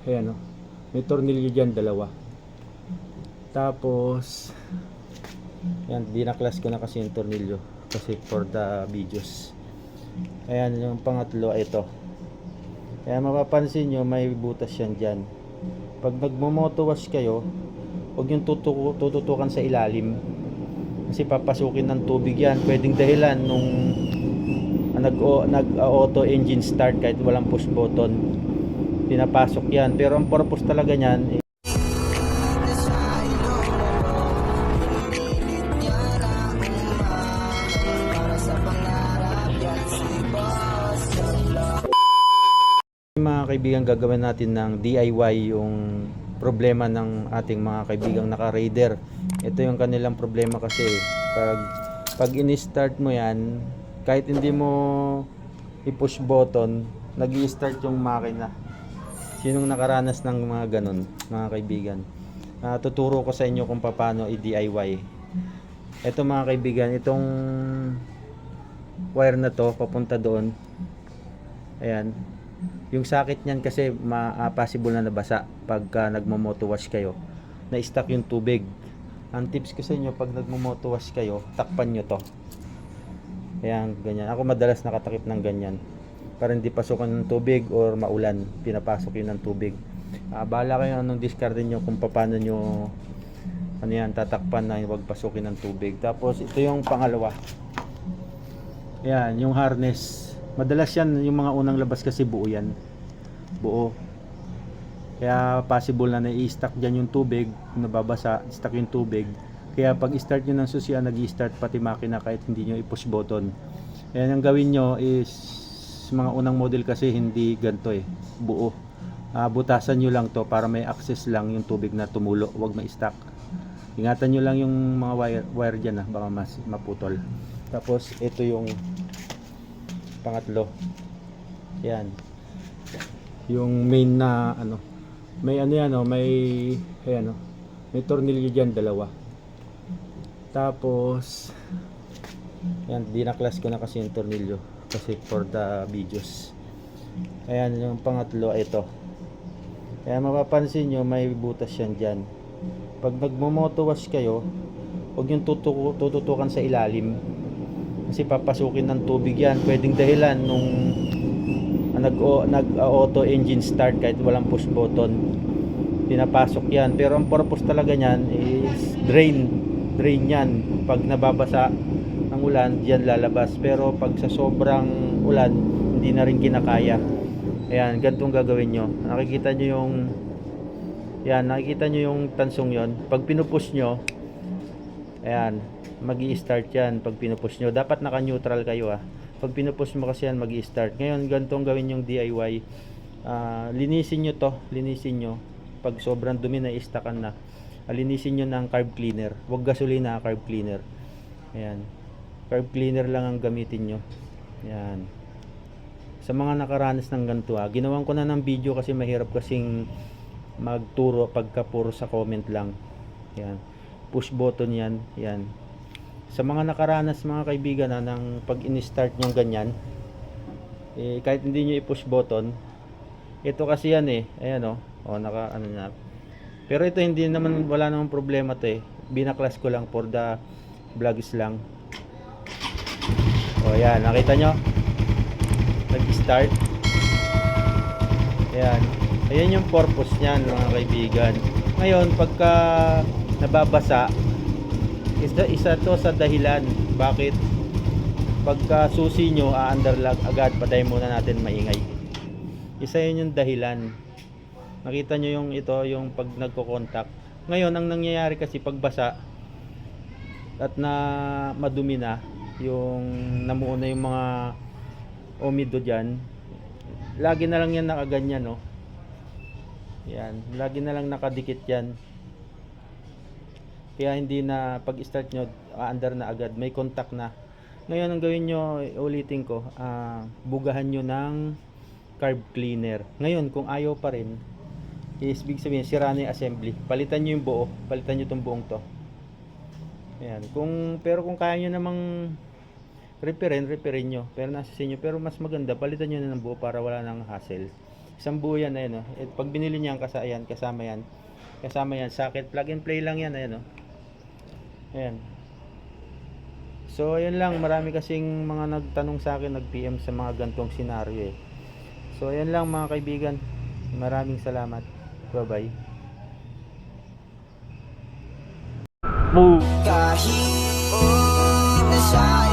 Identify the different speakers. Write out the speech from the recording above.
Speaker 1: Ayan o, may tornilyo dyan, dalawa. Tapos ayan, dinaklas ko na kasi yung tornilyo kasi for the videos. Ayan, yung pangatlo, ito. Kaya mapapansin nyo, may butas yan dyan. Pag nagmo-moto wash kayo, huwag yung tututukan sa ilalim kasi papasukin ng tubig yan. Pwedeng dahilan nung nag-auto engine start kahit walang push button, pinapasok yan. Pero ang purpose talaga nyan, mga kaibigan, gagawin natin ng DIY yung problema ng ating mga kaibigang naka-raider. Ito yung kanilang problema kasi pag ini-start mo yan, kahit hindi mo i-push button, nag-i-start yung makina. Sinong nakaranas ng mga ganun, mga kaibigan? Tuturo ko sa inyo kung paano i-DIY. Ito mga kaibigan, itong wire na to papunta doon. Ayan. Yung sakit niyan kasi possible na nabasa pagka nagmo-moto wash kayo. Na-stuck yung tubig. Ang tips ko sa inyo, pag nagmo-moto wash kayo, takpan nyo to. Ayan, ganyan. Ako madalas nakatakip ng ganyan. Para hindi pasukan ng tubig or maulan, pinapasok yun ng tubig. Bahala kayo anong discard nyo kung paano nyo tatakpan na huwag pasukin ng tubig. Tapos ito yung pangalawa. Ayan, yung harness. Madalas yan, yung mga unang labas kasi buo yan. Buo. Kaya possible na nai-stuck dyan yung tubig, nababasa, stuck yung tubig. Kaya pag start nyo ng susian, nag-i-start pati makina kahit hindi nyo i-push button. Ayan, ang gawin nyo is, mga unang model kasi hindi ganito buo. Butasan nyo lang to para may access lang yung tubig na tumulo, huwag ma-stuck. Ingatan nyo lang yung mga wire dyan, baka mas maputol. Tapos ito yung pangatlo. Yan. Yung main na may may tornilyo diyan, dalawa. Tapos yan, dinaklas ko na kasi yung tornilyo kasi for the videos. Ayan, yung pangatlo, ito. Kaya mapapansin nyo, may butas yan dyan. Pag nagmo-moto wash kayo, huwag yung tututukan sa ilalim kasi papasukin ng tubig yan. Pwedeng dahilan nung nag-auto engine start kahit walang push button, pinapasok yan. Pero ang purpose talaga nyan is drain yan. Pag nababasa ng ulan, diyan lalabas. Pero pag sa sobrang ulan, hindi na rin kinakaya. Ayan, ganitong gagawin nyo. Nakikita nyo yung tansong yon. Pag pinupush nyo, ayan, magi-start yan. Pag pinupush nyo, dapat naka-neutral kayo Pag pinupush mo kasi yan, magi-start. Ngayon, ganitong gawin yung DIY. Linisin nyo. Pag sobrang dumi na istakan na, linisin nyo ng carb cleaner. Huwag gasolina, carb cleaner. Ayan, carb cleaner lang ang gamitin nyo. Ayan. Sa mga nakaranas ng ganito, ginawan ko na ng video kasi mahirap kasing magturo pagka puro sa comment lang. Ayan, push button yan. Ayan. Sa mga nakaranas mga kaibigan ng pag in-start nyo ganyan, kahit hindi nyo i-push button, ito kasi yan ayan na. Pero ito hindi naman, wala namang problema to binaklas ko lang for the vlogs lang. Ayan, nakita nyo, nag-start. Ayan yung purpose niyan mga kaibigan. Ngayon pagka nababasa, isa to sa dahilan bakit pagka susi nyo underlock agad, patay muna natin maingay. Isa yun yung dahilan. Nakita nyo yung pag nagko-contact. Ngayon ang nangyayari kasi pagbasa at na madumi na yung namuuna yung mga umido dyan, lagi na lang yan nakaganyan yan, lagi na lang nakadikit yan. Kaya hindi na pag start nyo under na agad, may contact na. Ngayon ang gawin nyo, ulitin ko, bugahan nyo ng carb cleaner. Ngayon kung ayaw pa rin, is big sabihin sira na yung assembly, palitan nyo yung buo, palitan nyo itong buong to. Ayan. Pero kung kaya nyo namang repair nyo, pero nasa sa inyo. Pero mas maganda, palitan nyo na ng buo para wala nang hassle. Isang buo yan, ayan oh. At pag binili niyan, kasama yan. Kasama yan, socket, plug and play lang yan, ayan oh. Ayan. So, ayan lang, marami kasing mga nagtanong sa akin, nag-PM sa mga gantong senaryo eh. So, ayan lang mga kaibigan. Maraming salamat. Bye-bye.
Speaker 2: Kahit na sa